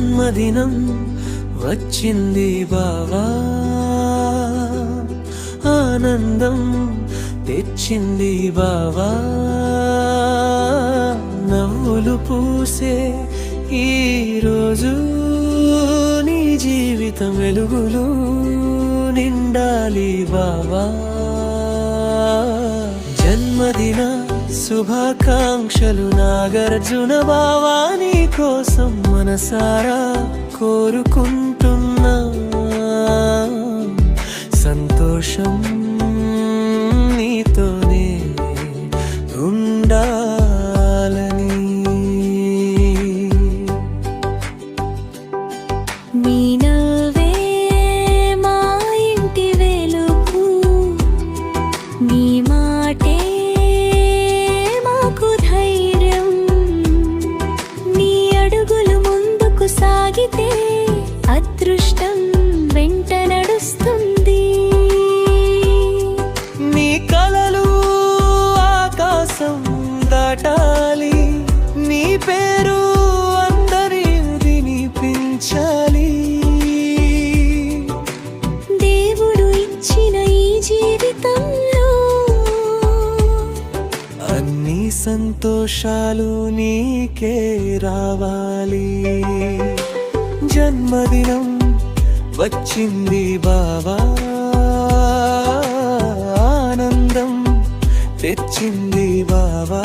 జన్మదినం వచ్చింది బావా, ఆనందం తెచ్చింది బావా, నవ్వులు పూసే ఈ రోజు నీ జీవితం వెలుగులు నిండాలి బావా. జన్మదిన శుభాకాంక్షలు నాగార్జున బావా, నీ కోసం మనసారా కోరుకుంటున్నా. సంతోషం నీతోనే ఉండాలని. నీ నవ్వే మా ఇంటి వెలుగు, నీ మాటే మాకు ధైర్యం. నీ అడుగులు ముందుకు సాగితే అదృష్టం వెంట నడుస్తుంది. నీ కలలు ఆకాశం దాటాలి, నీ పేరు అందరి వినిపించాలి. దేవుడు ఇచ్చిన ఈ జీవితంలో అన్ని సంతోషాలు నీకే రావాలి. జన్మదినం వచ్చింది బావా, ఆనందం తెచ్చింది బావా.